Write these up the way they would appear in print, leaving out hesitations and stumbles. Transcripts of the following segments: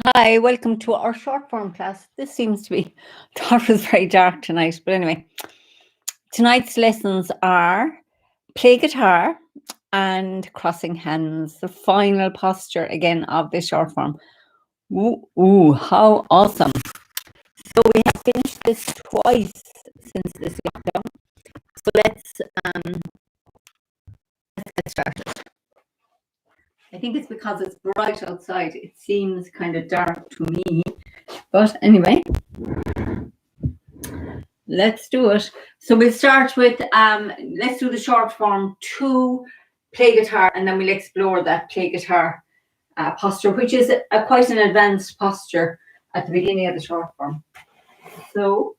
Hi, welcome to our short form class. This seems to be, thought it was very dark tonight, but anyway, tonight's lessons are play guitar and crossing hands, the final posture again of the short form. Ooh, how awesome. So we have finished this twice since this lockdown. So let's get started. I think it's because it's bright outside. It seems kind of dark to me, but anyway. Let's do it. So we'll start with, let's do the short form 2, play guitar, and then we'll explore that play guitar posture, which is quite an advanced posture at the beginning of the short form. So,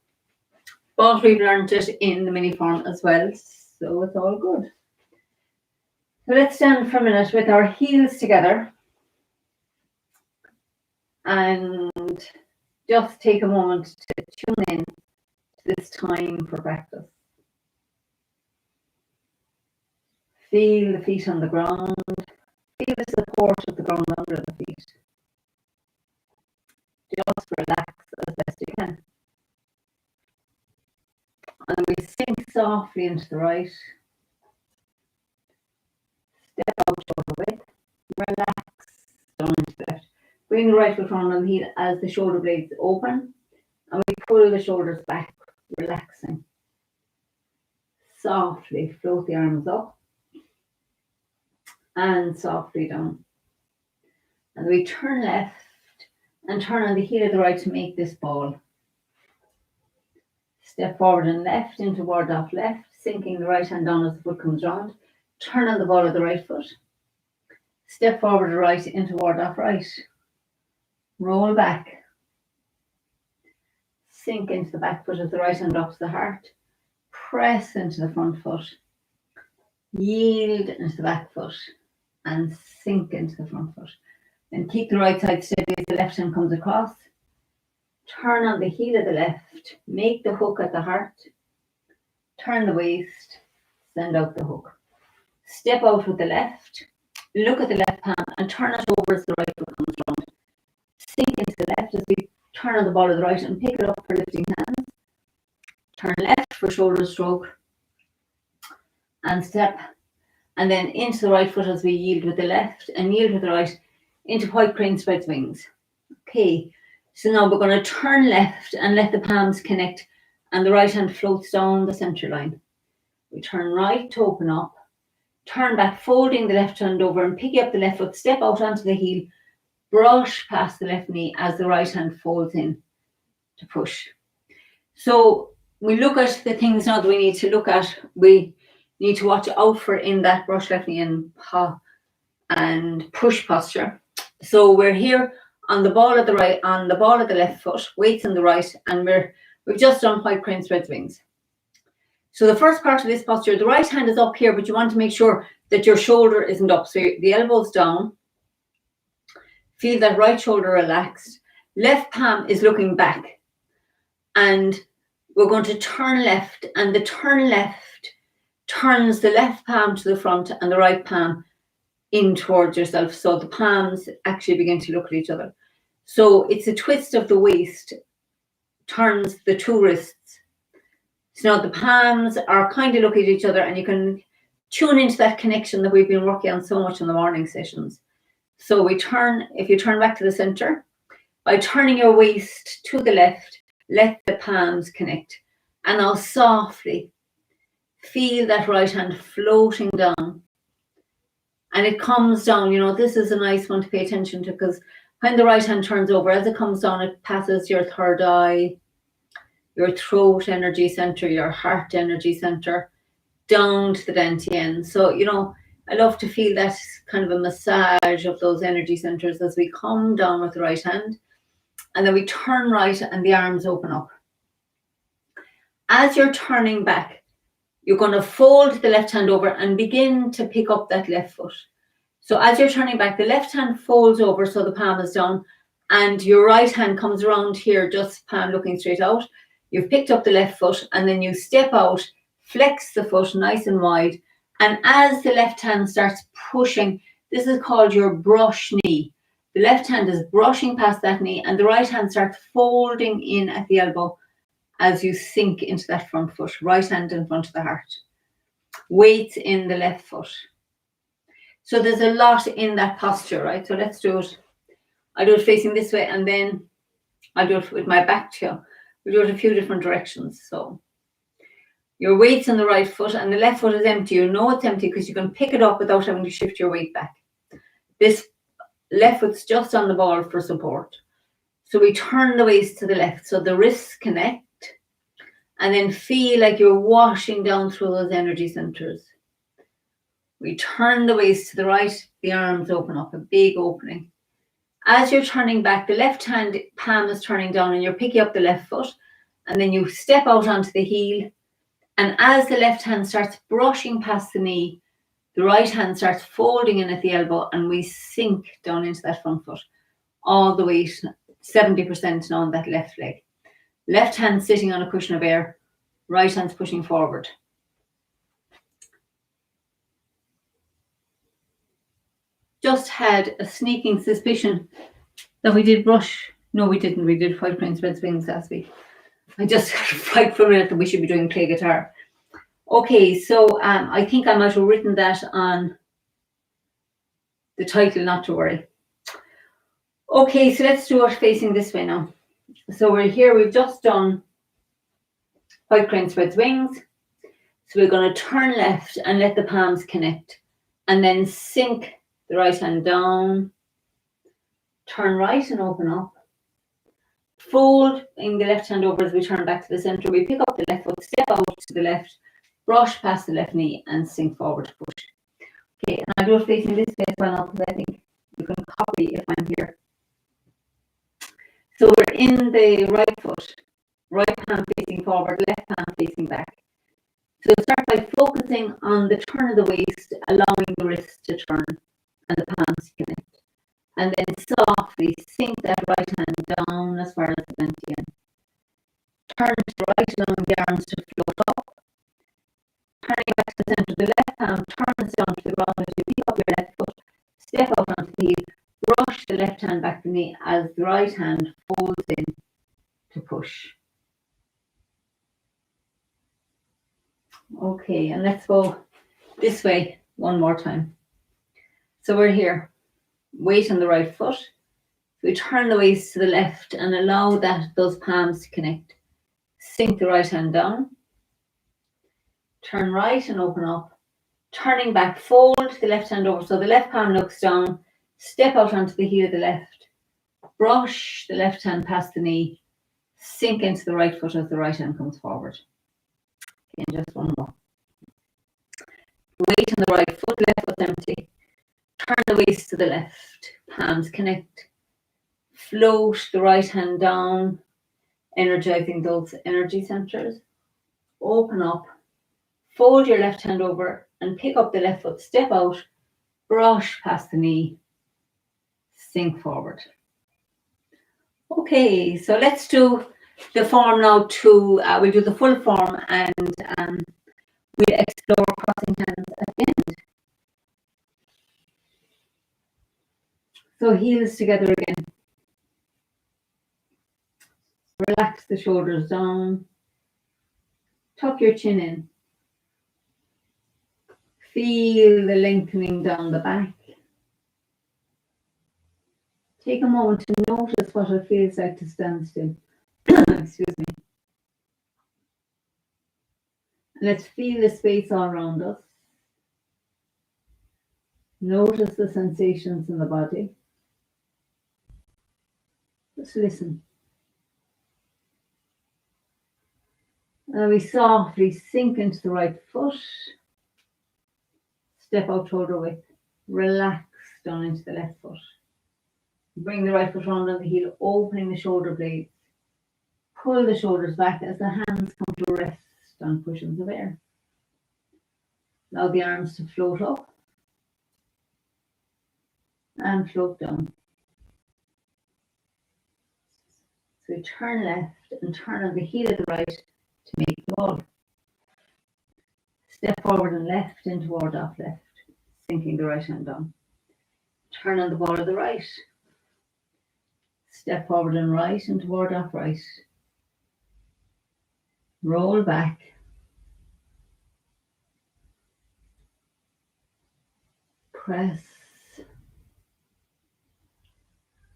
but we've learned it in the mini form as well, so it's all good. So let's stand for a minute with our heels together and just take a moment to tune in to this time for practice. Feel the feet on the ground. Feel the support of the ground under the feet. Just relax as best you can. And we sink softly into the right. Step out shoulder width. Relax down into the left. Bring the right foot round on the heel as the shoulder blades open. And we pull the shoulders back, relaxing. Softly float the arms up. And softly down. And we turn left and turn on the heel of the right to make this ball. Step forward and left into ward off left, sinking the right hand down as the foot comes round. Turn on the ball of the right foot. Step forward right into ward off right. Roll back. Sink into the back foot as the right hand drops the heart. Press into the front foot. Yield into the back foot. And sink into the front foot. Then keep the right side steady as the left hand comes across. Turn on the heel of the left. Make the hook at the heart. Turn the waist. Send out the hook. Step out with the left. Look at the left palm and turn it over as the right foot comes round. Sink into the left as we turn on the ball of the right and pick it up for lifting hands. Turn left for shoulder stroke. And step. And then into the right foot as we yield with the left and yield with the right into white crane spreads wings. Okay, so now we're going to turn left and let the palms connect and the right hand floats down the center line. We turn right to open up, turn back, folding the left hand over and pick up the left foot, step out onto the heel, brush past the left knee as the right hand folds in to push. So we look at the things now that we need to look at. We need to watch out for in that brush left knee and push posture. So we're here on the ball of the right, on the ball of the left foot, weights on the right, and we've just done white crane spreads wings. So the first part of this posture, the right hand is up here, but you want to make sure that your shoulder isn't up. So the elbow's down. Feel that right shoulder relaxed. Left palm is looking back. And we're going to turn left, and the turn left turns the left palm to the front and the right palm in towards yourself. So the palms actually begin to look at each other. So it's a twist of the waist, turns the two wrists. So now the palms are kind of looking at each other and you can tune into that connection that we've been working on so much in the morning sessions. So we turn, if you turn back to the center, by turning your waist to the left, let the palms connect. And now softly feel that right hand floating down. And it comes down, you know, this is a nice one to pay attention to because when the right hand turns over, as it comes down, it passes your third eye, your throat energy center, your heart energy center, down to the dantian. So, you know, I love to feel that kind of a massage of those energy centers as we come down with the right hand. And then we turn right and the arms open up. As you're turning back, you're going to fold the left hand over and begin to pick up that left foot. So as you're turning back, the left hand folds over so the palm is down and your right hand comes around here, just palm looking straight out. You've picked up the left foot and then you step out, flex the foot nice and wide. And as the left hand starts pushing, this is called your brush knee. The left hand is brushing past that knee and the right hand starts folding in at the elbow as you sink into that front foot. Right hand in front of the heart. Weight in the left foot. So there's a lot in that posture, right? So let's do it. I do it facing this way and then I'll do it with my back to you. We do it a few different directions. So your weight's on the right foot and the left foot is empty. You know it's empty because you can pick it up without having to shift your weight back. This left foot's just on the ball for support. So we turn the waist to the left so the wrists connect and then feel like you're washing down through those energy centers. We turn the waist to the right, the arms open up, a big opening. As you're turning back, the left hand palm is turning down and you're picking up the left foot and then you step out onto the heel. And as the left hand starts brushing past the knee, the right hand starts folding in at the elbow and we sink down into that front foot. All the weight, 70% now on that left leg. Left hand sitting on a cushion of air, right hand's pushing forward. Just had a sneaking suspicion that we did brush. No, we didn't. We did 5 crane spread swings last week. I just right for a minute that we should be doing clay guitar. Okay, so I think I might have written that on the title, not to worry. Okay, so let's do it facing this way now. So we're here, we've just done 5 crane spread swings. So we're going to turn left and let the palms connect and then sink the right hand down, turn right and open up, fold in the left hand over as we turn back to the center. We pick up the left foot, step out to the left, brush past the left knee and sink forward to push. Okay, and I'll do it facing this way as well now because I think you can copy if I'm here. So we're in the right foot, right palm facing forward, left palm facing back. So start by focusing on the turn of the waist, allowing the wrist to turn and the palms connect. And then softly sink that right hand down as far as the bent again. Turn to the right, allowing the arms to float up. Turning back to the center, the left palm turns down to the ground as you pick up your left foot, step out onto the heel, brush the left hand back to the knee as the right hand folds in to push. Okay, and let's go this way one more time. So we're here, weight on the right foot. We turn the waist to the left and allow those palms to connect. Sink the right hand down. Turn right and open up. Turning back, fold the left hand over so the left palm looks down. Step out onto the heel of the left. Brush the left hand past the knee. Sink into the right foot as the right hand comes forward. Okay, and just one more. Weight on the right foot, left foot empty. Turn the waist to the left. Palms connect. Float the right hand down, energizing those energy centers. Open up. Fold your left hand over and pick up the left foot. Step out. Brush past the knee. Sink forward. Okay, so let's do the form now we'll do the full form and we'll explore crossing hands at the end. So heels together again. Relax the shoulders down. Tuck your chin in. Feel the lengthening down the back. Take a moment to notice what it feels like to stand still. Excuse me. Let's feel the space all around us. Notice the sensations in the body. Just listen. And we softly sink into the right foot. Step out shoulder width. Relax down into the left foot. Bring the right foot round on the heel, opening the shoulder blades. Pull the shoulders back as the hands come to rest on cushions of air. Allow the arms to float up and float down. So we turn left and turn on the heel of the right to make the ball. Step forward and left into ward off left, sinking the right hand down. Turn on the ball of the right. Step forward and right and toward upright. Roll back. Press.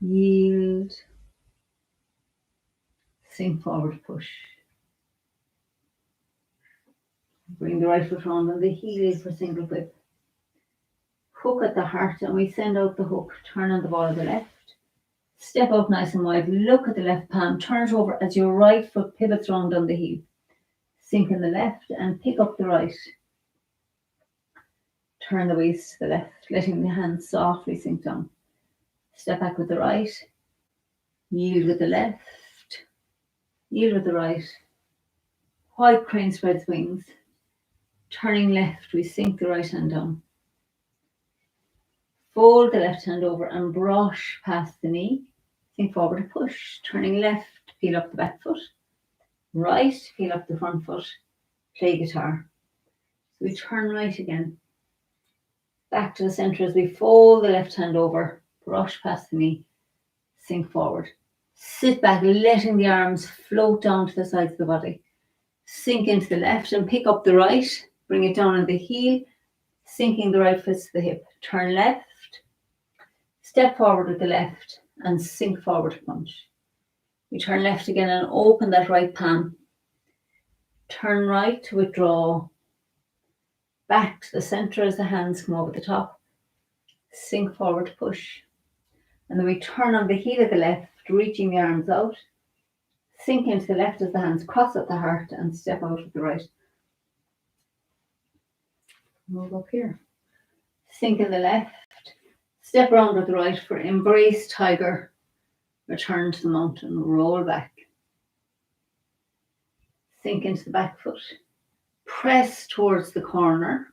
Yield. Sink forward, push. Bring the right foot round on the heel for single whip. Hook at the heart and we send out the hook. Turn on the ball of the left. Step out nice and wide. Look at the left palm. Turn it over as your right foot pivots round on the heel. Sink in the left and pick up the right. Turn the waist to the left, letting the hands softly sink down. Step back with the right. Yield with the left. Yield with the right. White crane spreads wings. Turning left, we sink the right hand down. Fold the left hand over and brush past the knee. Sink forward to push. Turning left, peel up the back foot. Right, peel up the front foot. Play guitar. So we turn right again. Back to the center as we fold the left hand over. Brush past the knee. Sink forward. Sit back, letting the arms float down to the sides of the body. Sink into the left and pick up the right. Bring it down on the heel. Sinking the right fist to the hip. Turn left. Step forward with the left and sink forward to punch. We turn left again and open that right palm. Turn right to withdraw. Back to the center as the hands come over the top. Sink forward to push. And then we turn on the heel of the left, reaching the arms out. Sink into the left as the hands cross at the heart and step out with the right. Move up here. Sink in the left. Step around with the right for embrace tiger. Return to the mountain. Roll back. Sink into the back foot. Press towards the corner.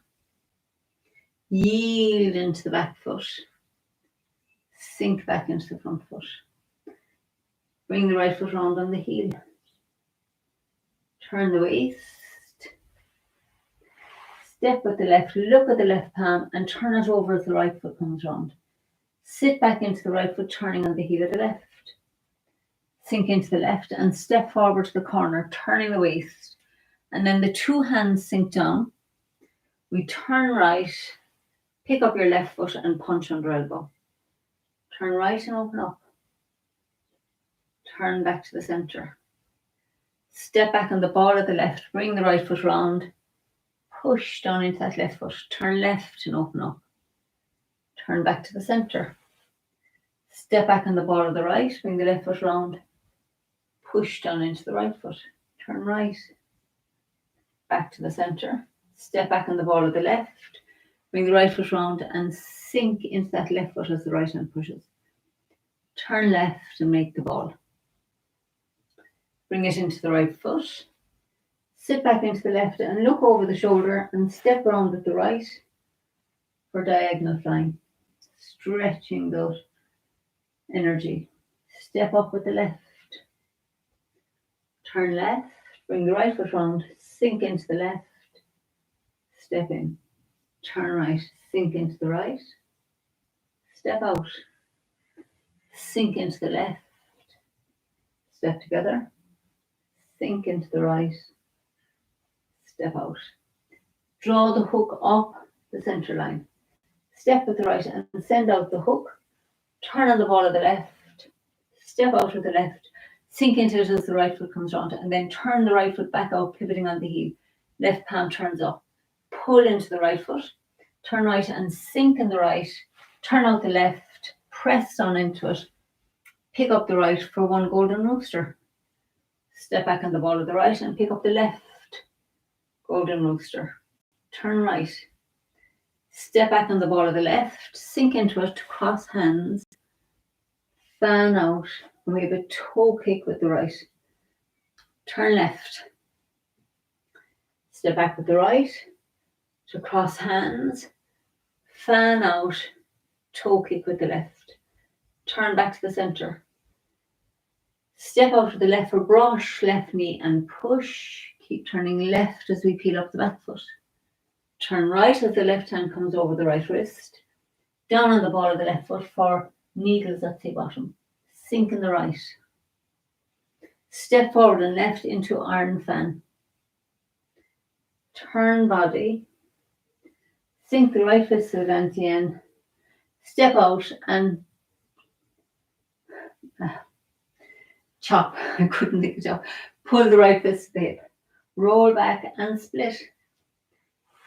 Yield into the back foot. Sink back into the front foot. Bring the right foot round on the heel. Turn the waist. Step with the left, look at the left palm and turn it over as the right foot comes round. Sit back into the right foot, turning on the heel of the left. Sink into the left and step forward to the corner, turning the waist. And then the two hands sink down. We turn right, pick up your left foot and punch under elbow. Turn right and open up. Turn back to the center. Step back on the ball of the left, bring the right foot round. Push down into that left foot. Turn left and open up. Turn back to the center. Step back on the ball of the right, bring the left foot round. Push down into the right foot. Turn right. Back to the center. Step back on the ball of the left. Bring the right foot round and sink into that left foot as the right hand pushes. Turn left and make the ball. Bring it into the right foot. Sit back into the left and look over the shoulder and step around with the right for diagonal flying. Stretching that energy. Step up with the left. Turn left. Bring the right foot round. Sink into the left. Step in. Turn right. Sink into the right. Step out. Sink into the left. Step together. Sink into the right. Step out. Draw the hook up the center line. Step with the right and send out the hook. Turn on the ball of the left. Step out with the left. Sink into it as the right foot comes round and then turn the right foot back out, pivoting on the heel. Left palm turns up. Pull into the right foot. Turn right and sink in the right. Turn out the left. Press down into it. Pick up the right for one golden rooster. Step back on the ball of the right and pick up the left. Golden rooster. Turn right. Step back on the ball of the left. Sink into it. Cross hands. Fan out. And we have a toe kick with the right. Turn left. Step back with the right. To cross hands. Fan out. Toe kick with the left. Turn back to the center. Step out with the left for brush, left knee and push. Keep turning left as we peel up the back foot. Turn right as the left hand comes over the right wrist. Down on the ball of the left foot for needles at the bottom. Sink in the right. Step forward and left into iron fan. Turn body. Sink the right fist to the dantian. Step out and chop. I couldn't think of chop. Pull the right fist to the hip. Roll back and split.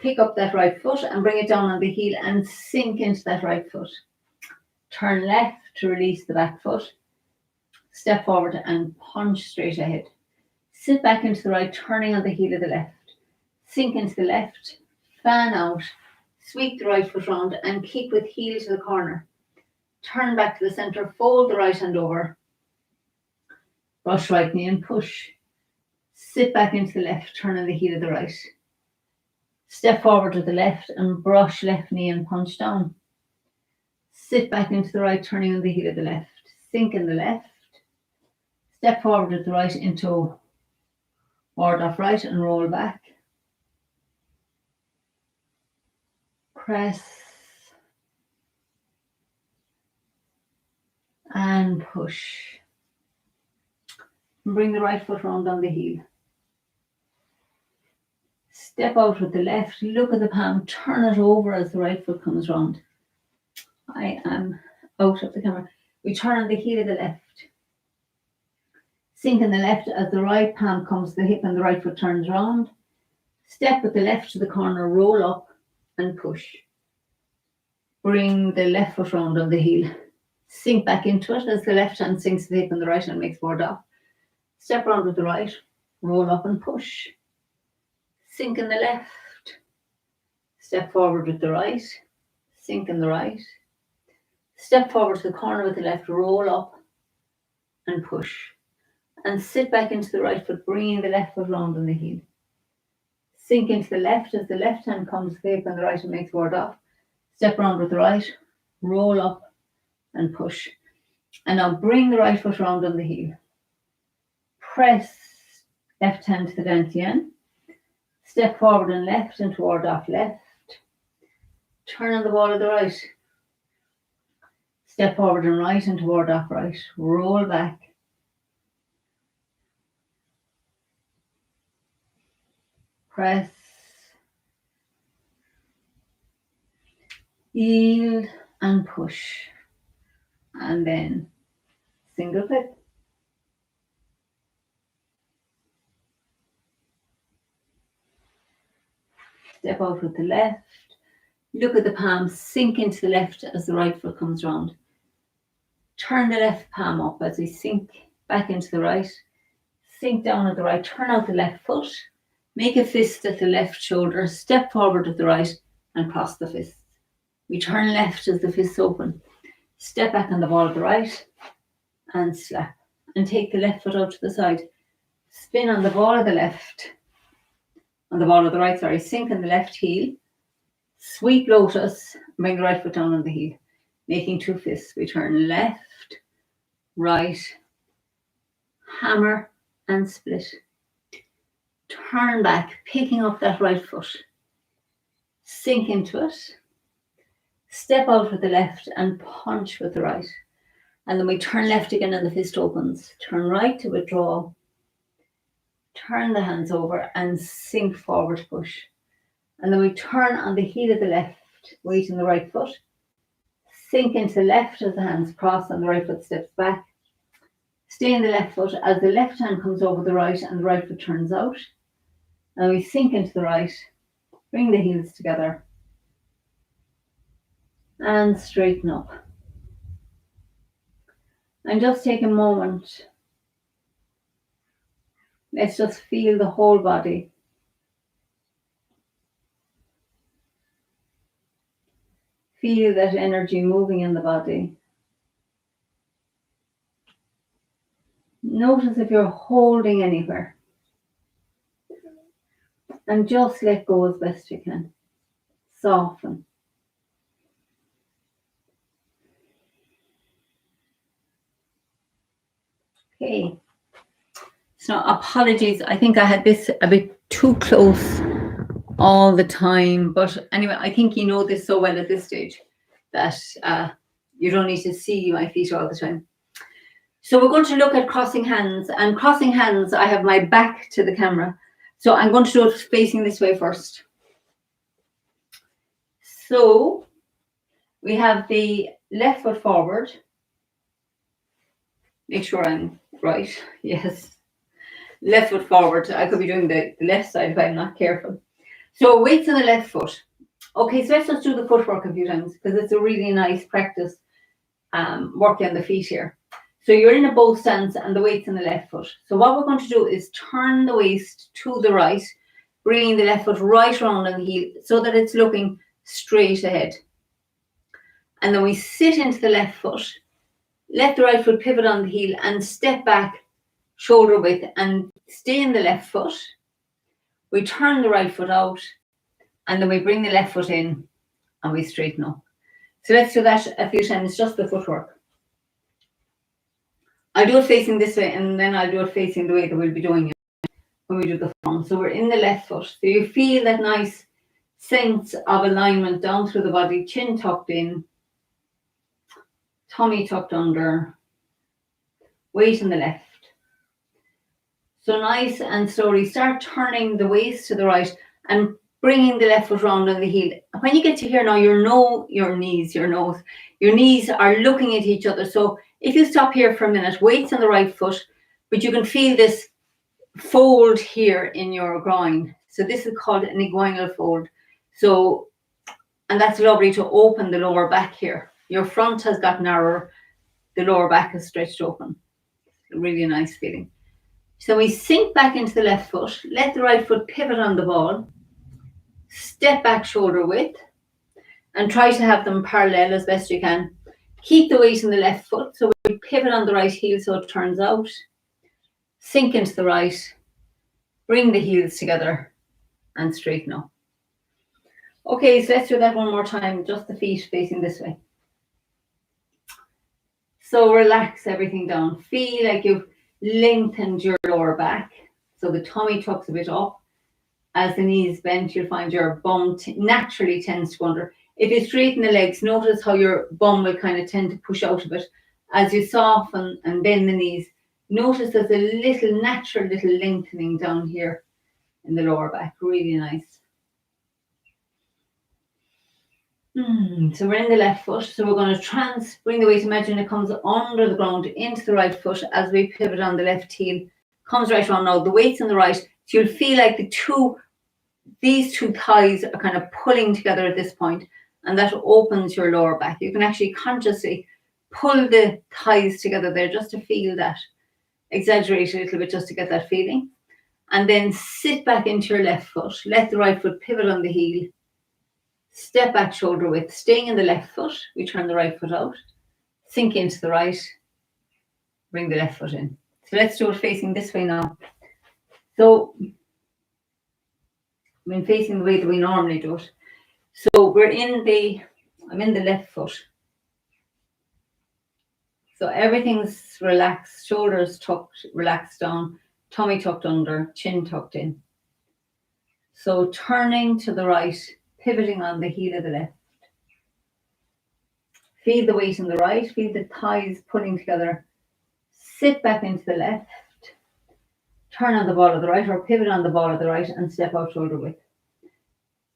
Pick up that right foot and bring it down on the heel and sink into that right foot. Turn left to release the back foot. Step forward and punch straight ahead. Sit back into the right, turning on the heel of the left. Sink into the left, fan out, sweep the right foot round and keep with heel to the corner. Turn back to the centre, fold the right hand over. Brush right knee and push. Sit back into the left, turn on the heel of the right. Step forward to the left and brush left knee and punch down. Sit back into the right, turning on the heel of the left. Sink in the left. Step forward to the right into ward off right and roll back. Press. And push. And bring the right foot round on the heel. Step out with the left, look at the palm, turn it over as the right foot comes round. I am out of the camera. We turn on the heel of the left. Sink in the left as the right palm comes to the hip and the right foot turns round. Step with the left to the corner, roll up and push. Bring the left foot round on the heel. Sink back into it as the left hand sinks to the hip and the right hand makes ward off. Step round with the right, roll up and push. Sink in the left. Step forward with the right, sink in the right. Step forward to the corner with the left, roll up and push. And sit back into the right foot, bringing the left foot round on the heel. Sink into the left as the left hand comes to the hip and the right hand makes ward off. Step round with the right, roll up and push. And now bring the right foot round on the heel. Press left hand to the dantian. Step forward and left and toward off left. Turn on the ball of the right. Step forward and right and toward off right. Roll back. Press. Yield and push. And then single flip. Step out with the left. Look at the palm, sink into the left as the right foot comes round. Turn the left palm up as we sink back into the right. Sink down at the right, turn out the left foot. Make a fist at the left shoulder, step forward at the right and cross the fist. We turn left as the fists open. Step back on the ball of the right and slap. And take the left foot out to the side. Spin on the ball of the left. On the ball of the right, sink in the left heel. Sweep lotus, bring the right foot down on the heel. Making two fists. We turn left, right, hammer and split. Turn back, picking up that right foot. Sink into it. Step out with the left and punch with the right. And then we turn left again and the fist opens. Turn right to withdraw. Turn the hands over and sink forward push. And then we turn on the heel of the left, weight in the right foot. Sink into the left as the hands cross and the right foot steps back. Stay in the left foot as the left hand comes over the right and the right foot turns out. And we sink into the right, bring the heels together and straighten up. And just take a moment. Let's just feel the whole body. Feel that energy moving in the body. Notice if you're holding anywhere. And just let go as best you can. Soften. Okay. So apologies, I think I had this a bit too close all the time. But anyway, I think you know this so well at this stage that you don't need to see my feet all the time. So we're going to look at crossing hands, and crossing hands, I have my back to the camera. So I'm going to do it facing this way first. So we have the left foot forward. Make sure I'm right. Yes. Left foot forward. I could be doing the left side if I'm not careful. So weights on the left foot. Okay, so let's just do the footwork a few times because it's a really nice practice working on the feet here. So you're in a bow stance and the weight's in the left foot. So what we're going to do is turn the waist to the right, bringing the left foot right around on the heel so that it's looking straight ahead. And then we sit into the left foot, let the right foot pivot on the heel and step back shoulder width and stay in the left foot. We turn the right foot out and then we bring the left foot in and we straighten up. So let's do that a few times, just the footwork. I'll do it facing this way and then I'll do it facing the way that we'll be doing it when we do the form. So we're in the left foot. So you feel that nice sense of alignment down through the body, chin tucked in, tummy tucked under, weight in the left. So nice and slowly start turning the waist to the right and bringing the left foot round on the heel. When you get to here now, your knees are looking at each other. So if you stop here for a minute, weights on the right foot, but you can feel this fold here in your groin. So this is called an inguinal fold. So, and that's lovely to open the lower back here. Your front has got narrower, the lower back is stretched open. A really nice feeling. So we sink back into the left foot, let the right foot pivot on the ball, step back shoulder width, and try to have them parallel as best you can. Keep the weight in the left foot, so we pivot on the right heel so it turns out. Sink into the right, bring the heels together, and straighten up. Okay, so let's do that one more time, just the feet facing this way. So relax everything down. Feel like you've lengthened your lower back, so the tummy tucks a bit up. As the knees bent, you'll find your bum naturally tends to go under. If you straighten the legs, notice how your bum will kind of tend to push out a bit. As you soften and bend the knees, notice there's a natural little lengthening down here in the lower back. Really nice. So we're in the left foot. So we're going to bring the weight. Imagine it comes under the ground into the right foot as we pivot on the left heel. Comes right around now. The weight's on the right. So you'll feel like these two thighs are kind of pulling together at this point, and that opens your lower back. You can actually consciously pull the thighs together there just to feel that. Exaggerate a little bit just to get that feeling. And then sit back into your left foot. Let the right foot pivot on the heel. Step back shoulder width. Staying in the left foot, we turn the right foot out. Sink into the right. Bring the left foot in. So let's do it facing this way now. So, facing the way that we normally do it. So I'm in the left foot. So everything's relaxed, shoulders tucked, relaxed down, tummy tucked under, chin tucked in. So turning to the right, pivoting on the heel of the left. Feel the weight in the right, feel the thighs pulling together. Sit back into the left. Turn on the ball of the right or pivot on the ball of the right and step out shoulder width.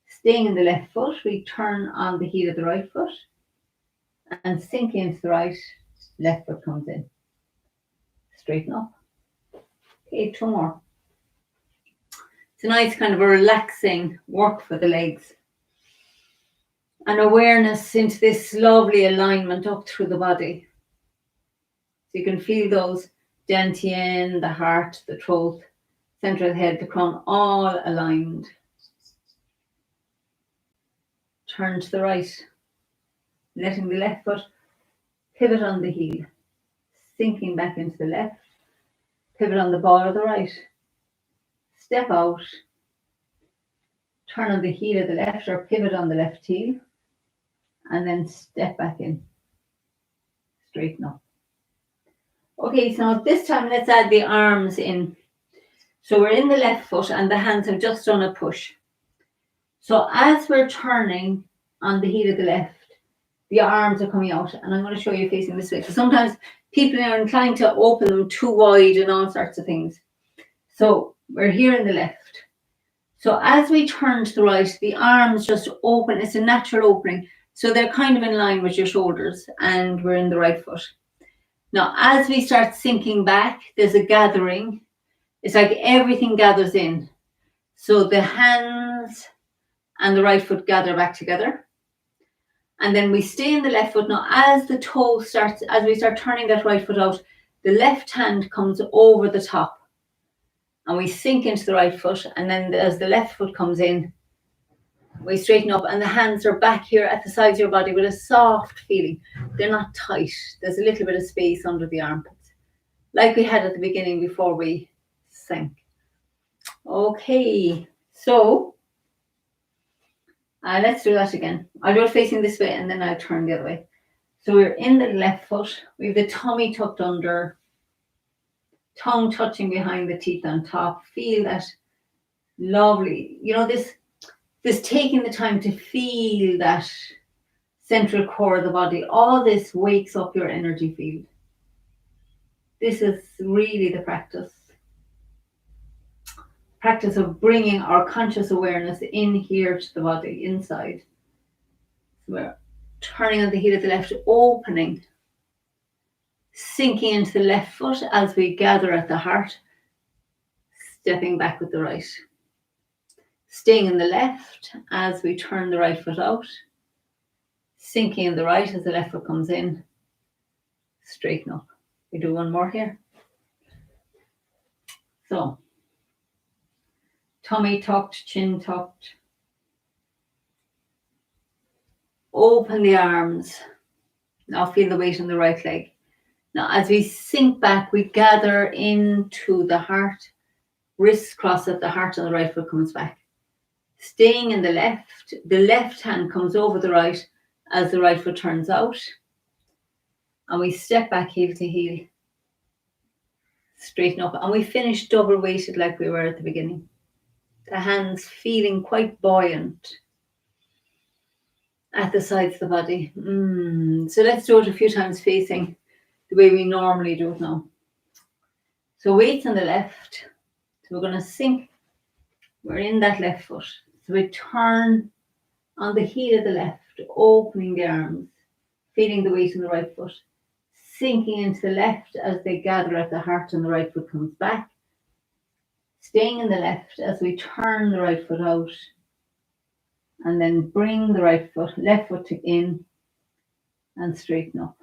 Staying in the left foot, we turn on the heel of the right foot and sink into the right, left foot comes in. Straighten up. Okay, 2 more. It's a nice kind of a relaxing work for the legs. And awareness into this lovely alignment up through the body. So you can feel those dantian, the heart, the throat, center of the head, the crown, all aligned. Turn to the right, letting the left foot pivot on the heel, sinking back into the left, pivot on the ball of the right, step out, turn on the heel of the left or pivot on the left heel, and then step back in, straighten up. Okay, so this time let's add the arms in. So we're in the left foot and the hands have just done a push. So as we're turning on the heel of the left, The arms are coming out, and I'm going to show you facing this way. Because sometimes people are inclined to open them too wide and all sorts of things. So we're here in the left. So as we turn to the right, the arms just open. It's a natural opening. So they're kind of in line with your shoulders, and we're in the right foot. Now, as we start sinking back, there's a gathering. It's like everything gathers in. So the hands and the right foot gather back together. And then we stay in the left foot. Now, as the toe starts, as we start turning that right foot out, the left hand comes over the top. And we sink into the right foot. And then as the left foot comes in, we straighten up. And the hands are back here at the sides of your body with a soft feeling. They're not tight. There's a little bit of space under the armpits, like we had at the beginning before we sank. Okay, so let's do that again. I'll do it facing this way and then I'll turn the other way. So we're in the left foot. We have the tummy tucked under, tongue touching behind the teeth on top. Feel that lovely, you know, this taking the time to feel that central core of the body. All this wakes up your energy field. This is really the practice of bringing our conscious awareness in here to the body, inside. So we're turning on the heel of the left, opening, sinking into the left foot as we gather at the heart, stepping back with the right. Staying in the left as we turn the right foot out, sinking in the right as the left foot comes in, straighten up. We do one more here. So, tummy tucked, chin tucked. Open the arms. Now feel the weight on the right leg. Now as we sink back, we gather into the heart. Wrists cross at the heart and the right foot comes back. Staying in the left hand comes over the right as the right foot turns out. And we step back heel to heel. Straighten up. And we finish double weighted like we were at the beginning. The hands feeling quite buoyant at the sides of the body. So let's do it a few times facing the way we normally do it now. So weights on the left. So we're going to sink. We're in that left foot. So we turn on the heel of the left, opening the arms, feeling the weight on the right foot, sinking into the left as they gather at the heart and the right foot comes back. Staying in the left as we turn the right foot out and then bring the left foot in and straighten up.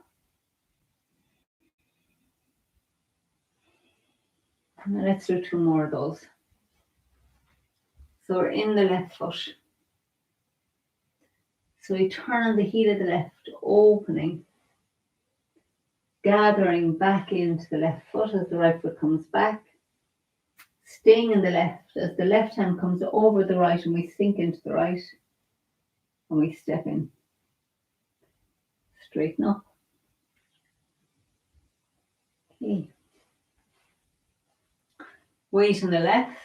And let's do two more of those. So we're in the left foot. So we turn on the heel of the left, opening, gathering back into the left foot as the right foot comes back. Staying in the left as the left hand comes over the right and we sink into the right and we step in. Straighten up. Okay. Weight on the left.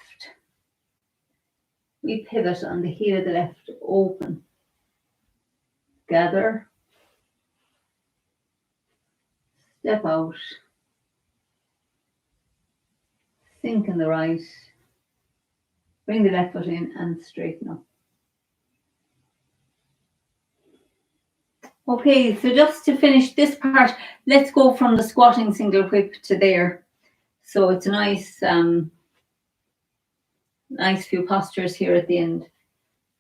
We pivot on the heel of the left, open. Gather. Step out. Sink in the right. Bring the left foot in and straighten up. Okay, so just to finish this part, let's go from the squatting single whip to there. So it's a nice few postures here at the end.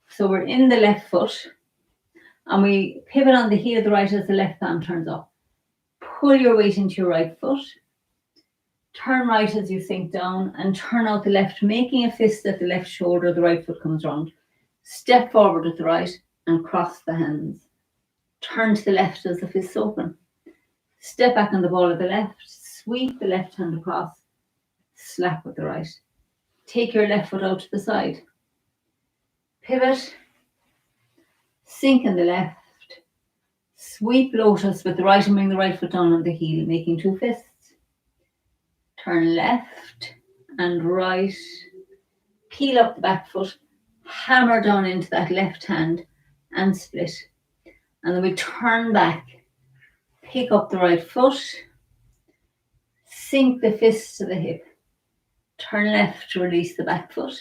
So we're in the left foot and we pivot on the heel of the right as the left palm turns up. Pull your weight into your right foot. Turn right as you sink down and turn out the left, making a fist at the left shoulder. The right foot comes round. Step forward with the right and cross the hands. Turn to the left as the fists open. Step back on the ball of the left. Sweep the left hand across. Slap with the right. Take your left foot out to the side. Pivot. Sink in the left. Sweep lotus with the right and bring the right foot down on the heel, making two fists. Turn left and right. Peel up the back foot. Hammer down into that left hand and split. And then we turn back, pick up the right foot, sink the fist to the hip, turn left to release the back foot,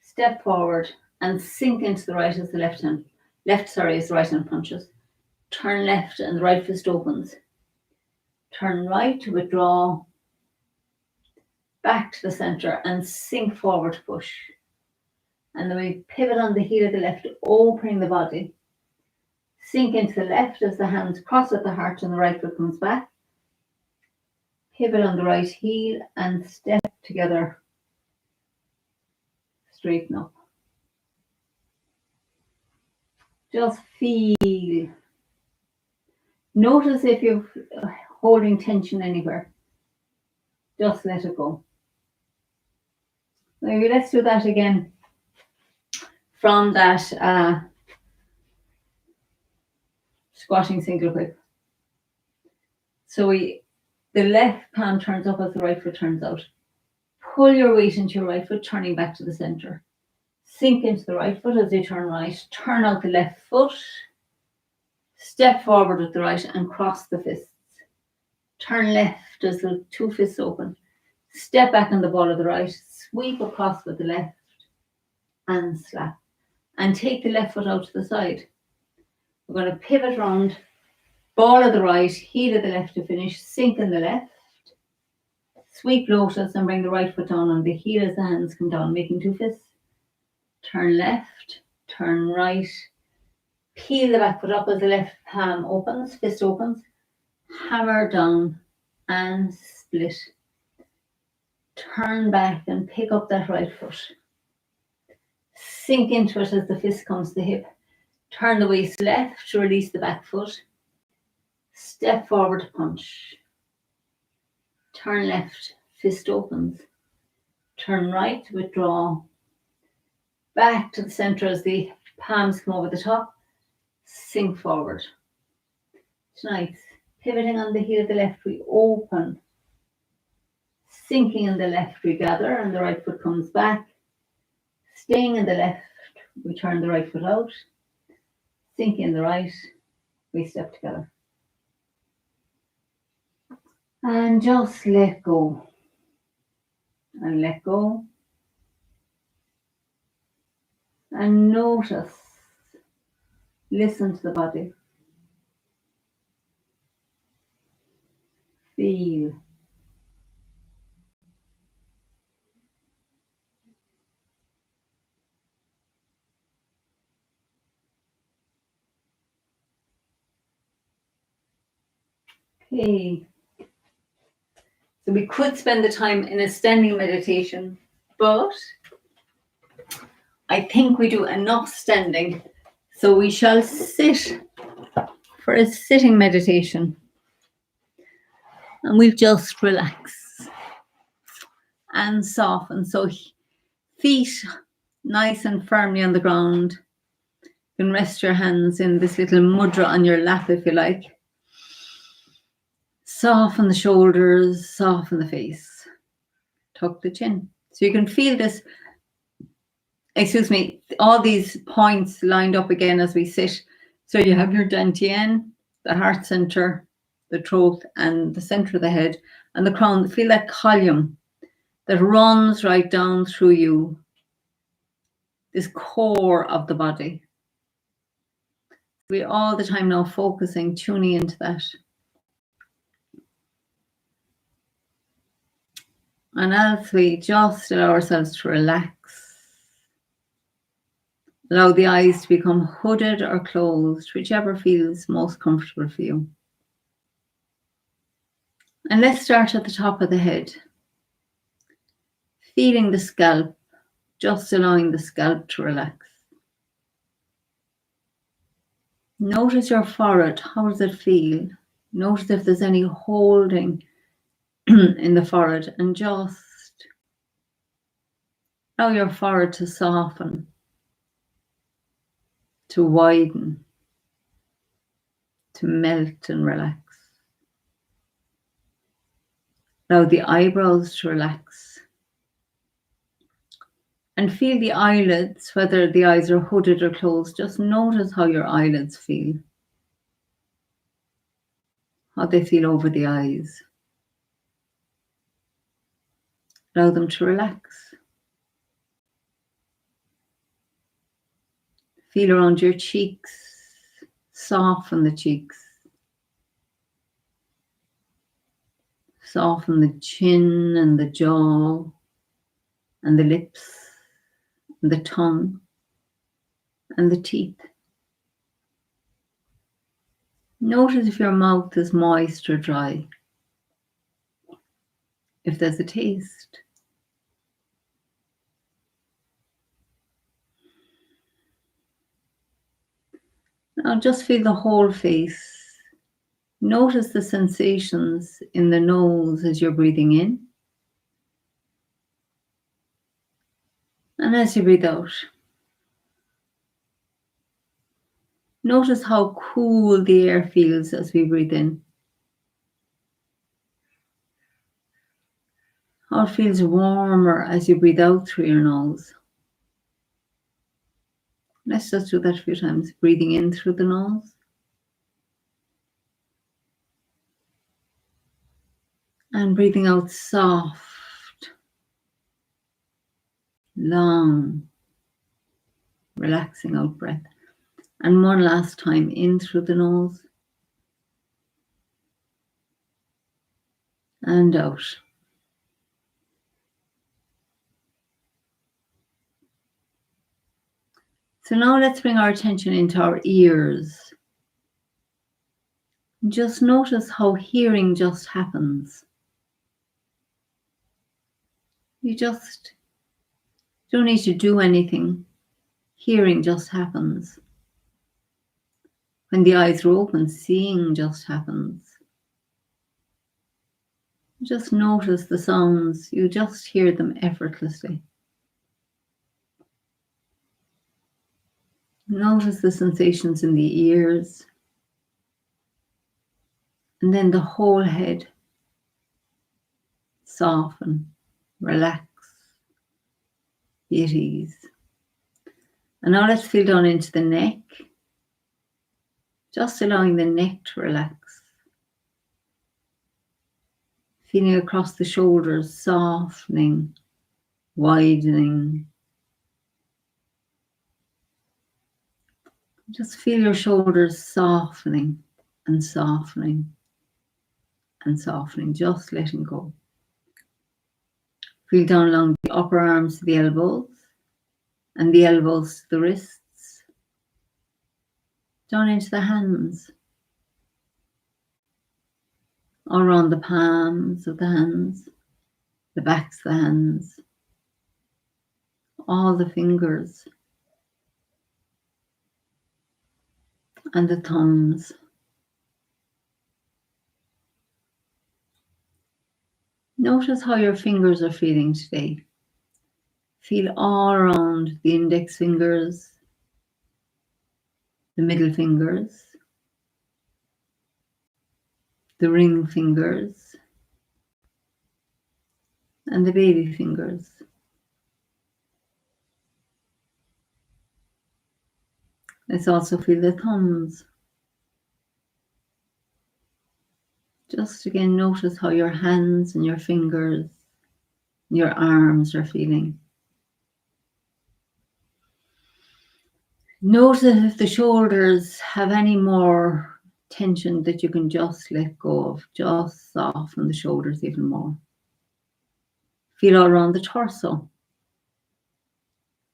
step forward and sink into the right as the left as the right hand punches. Turn left and the right fist opens. Turn right to withdraw, back to the center and sink forward to push. And then we pivot on the heel of the left, opening the body. Sink into the left as the hands cross at the heart and the right foot comes back. Pivot on the right heel and step together. Straighten up. Just feel. Notice if you're holding tension anywhere. Just let it go. Maybe let's do that again from that squatting single whip. So the left palm turns up as the right foot turns out. Pull your weight into your right foot, turning back to the center. Sink into the right foot as you turn right. Turn out the left foot. Step forward with the right and cross the fists. Turn left as the two fists open. Step back on the ball of the right. Sweep across with the left and slap. And take the left foot out to the side. We're going to pivot round. Ball of the right, heel of the left to finish. Sink in the left. Sweep lotus and bring the right foot down on the heel as the hands come down, making two fists. Turn left, turn right. Peel the back foot up as the left palm opens, fist opens. Hammer down and split. Turn back and pick up that right foot. Sink into it as the fist comes to the hip. Turn the waist left to release the back foot. Step forward to punch. Turn left, fist opens. Turn right to withdraw. Back to the center as the palms come over the top. Sink forward. Nice. Pivoting on the heel of the left, we open. Sinking in the left, we gather, and the right foot comes back. Staying in the left, we turn the right foot out. Sinking in the right, we step together. And just let go. And let go. And notice. Listen to the body. Feel. Okay. So we could spend the time in a standing meditation, but I think we do enough standing. So we shall sit for a sitting meditation. And we'll just relax and soften. So feet nice and firmly on the ground. You can rest your hands in this little mudra on your lap if you like. Soften the shoulders, soften the face. Tuck the chin. So you can feel this, all these points lined up again as we sit. So you have your dantian, the heart center, the throat and the center of the head and the crown. Feel that column that runs right down through you, this core of the body. We're all the time now focusing, tuning into that. And as we just allow ourselves to relax, allow the eyes to become hooded or closed, whichever feels most comfortable for you. And let's start at the top of the head. Feeling the scalp, just allowing the scalp to relax. Notice your forehead. How does it feel? Notice if there's any holding in the forehead, and just allow your forehead to soften, to widen, to melt and relax. Allow the eyebrows to relax. And feel the eyelids, whether the eyes are hooded or closed. Just notice how your eyelids feel, how they feel over the eyes. Allow them to relax. Feel around your cheeks, soften the cheeks. Soften the chin and the jaw and the lips and the tongue and the teeth. Notice if your mouth is moist or dry, if there's a taste. Now just feel the whole face. Notice the sensations in the nose as you're breathing in. And as you breathe out, notice how cool the air feels as we breathe in. How it feels warmer as you breathe out through your nose. Let's just do that a few times. Breathing in through the nose. And breathing out soft, long, relaxing out breath. And one last time in through the nose. And out. So now let's bring our attention into our ears. Just notice how hearing just happens. You just don't need to do anything. Hearing just happens. When the eyes are open, seeing just happens. Just notice the sounds. You just hear them effortlessly. Notice the sensations in the ears. And then the whole head. Soften, relax, be at ease. And now let's feel down into the neck. Just allowing the neck to relax. Feeling across the shoulders, softening, widening. Just feel your shoulders softening and softening and softening, just letting go. Feel down along the upper arms to the elbows and the elbows to the wrists. Down into the hands. All around the palms of the hands, the backs of the hands, all the fingers and the thumbs. Notice how your fingers are feeling today. Feel all around the index fingers, the middle fingers, the ring fingers, and the baby fingers. Let's also feel the thumbs. Just again notice how your hands and your fingers, and your arms are feeling. Notice if the shoulders have any more tension that you can just let go of. Just soften the shoulders even more. Feel all around the torso,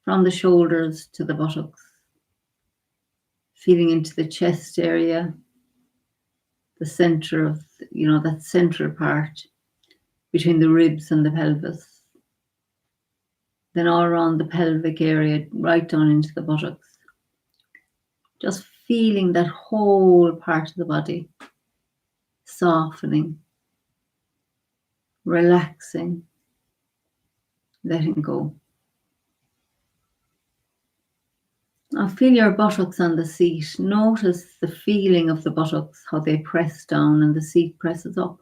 from the shoulders to the buttocks. Feeling into the chest area, the center of, that central part between the ribs and the pelvis. Then all around the pelvic area, right down into the buttocks. Just feeling that whole part of the body, softening, relaxing, letting go. Now feel your buttocks on the seat. Notice the feeling of the buttocks, how they press down and the seat presses up.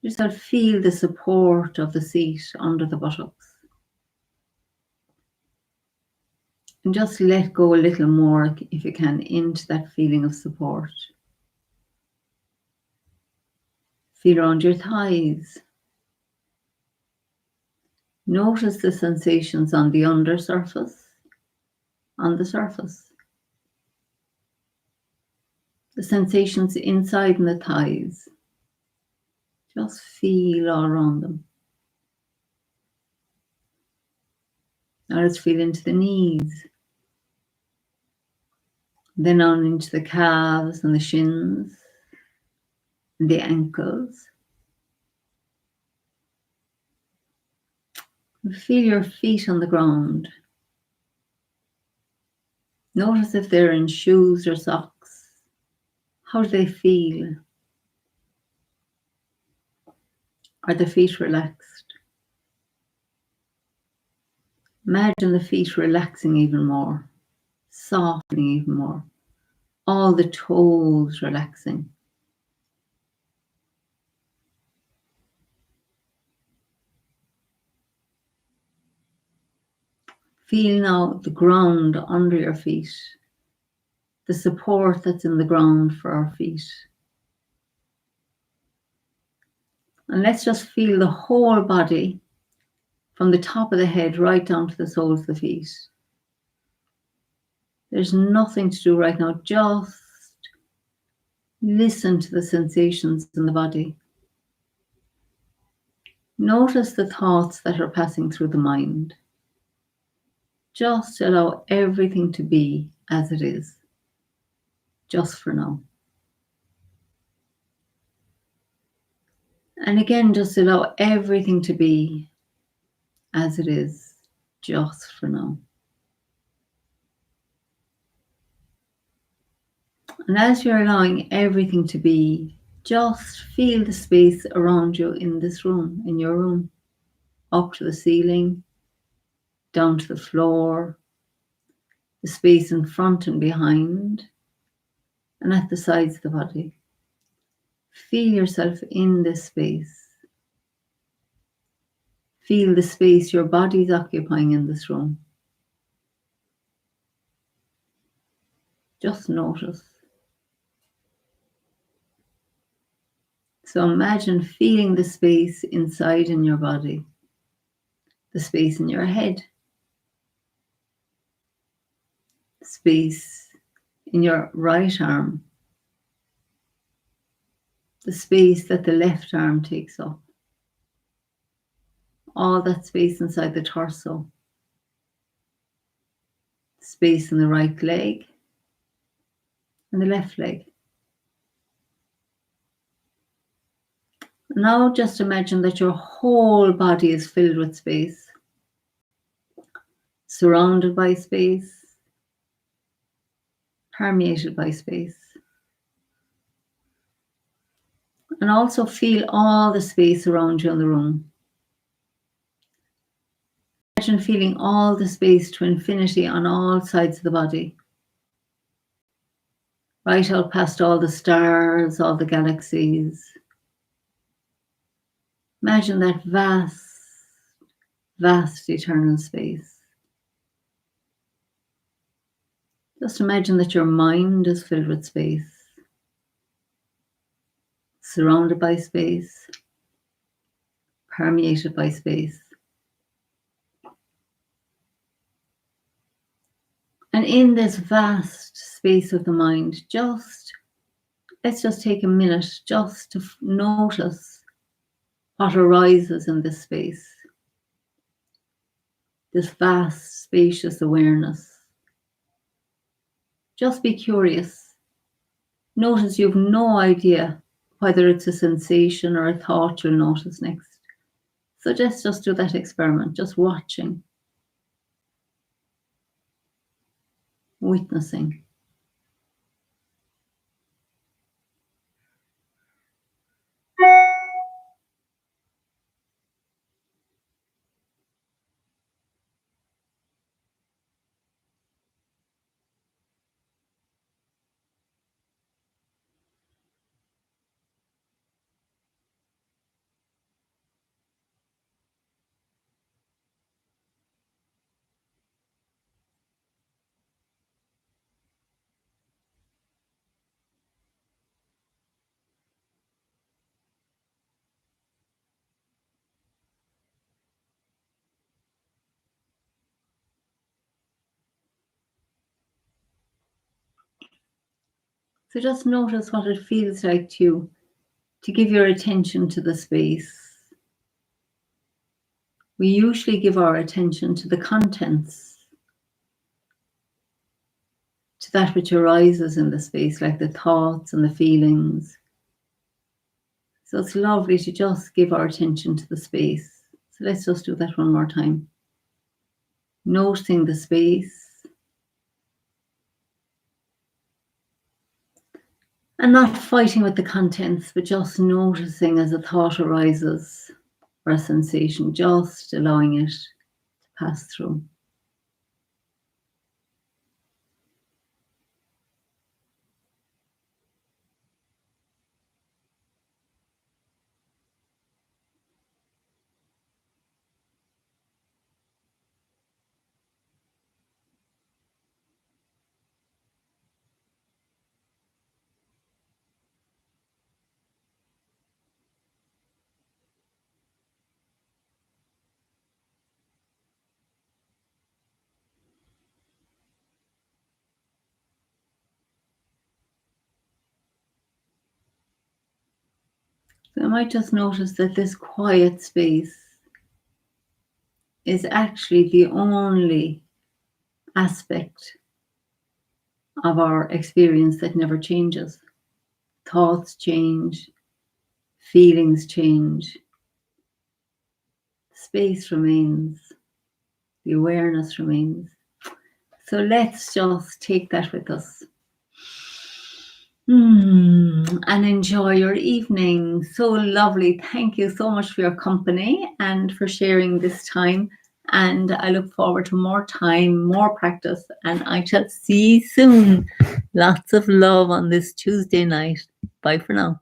Just feel the support of the seat under the buttocks. And just let go a little more, if you can, into that feeling of support. Feel around your thighs. Notice the sensations on the undersurface, on the surface. The sensations inside in the thighs. Just feel all around them. Now let's feel into the knees. Then on into the calves and the shins and the ankles. And feel your feet on the ground. Notice if they're in shoes or socks. How do they feel? Are the feet relaxed? Imagine the feet relaxing even more, softening even more. All the toes relaxing. Feel now the ground under your feet, the support that's in the ground for our feet. And let's just feel the whole body from the top of the head right down to the soles of the feet. There's nothing to do right now. Just listen to the sensations in the body. Notice the thoughts that are passing through the mind. Just allow everything to be as it is, just for now. And again, just allow everything to be as it is, just for now. And as you're allowing everything to be, just feel the space around you in this room, in your room, up to the ceiling, down to the floor, the space in front and behind, and at the sides of the body. Feel yourself in this space. Feel the space your body's occupying in this room. Just notice. So imagine feeling the space inside in your body, the space in your head, space in your right arm, the space that the left arm takes up, all that space inside the torso, space in the right leg and the left leg. Now just imagine that your whole body is filled with space, surrounded by space, permeated by space. And also feel all the space around you in the room. Imagine feeling all the space to infinity on all sides of the body. Right out past all the stars, all the galaxies. Imagine that vast, vast eternal space. Just imagine that your mind is filled with space, surrounded by space, permeated by space. And in this vast space of the mind, let's just take a minute just to notice what arises in this space. This vast, spacious awareness. Just be curious. Notice you have no idea whether it's a sensation or a thought you'll notice next. So just do that experiment, just watching, witnessing. So just notice what it feels like to you to give your attention to the space. We usually give our attention to the contents, to that which arises in the space, like the thoughts and the feelings. So it's lovely to just give our attention to the space. So let's just do that one more time. Noticing the space. And not fighting with the contents, but just noticing as a thought arises or a sensation, just allowing it to pass through. So I might just notice that this quiet space is actually the only aspect of our experience that never changes. Thoughts change, feelings change, space remains, the awareness remains. So let's just take that with us. And enjoy your evening. So lovely. Thank you so much for your company and for sharing this time. And I look forward to more time, more practice, and I shall see you soon. Lots of love on this Tuesday night. Bye for now.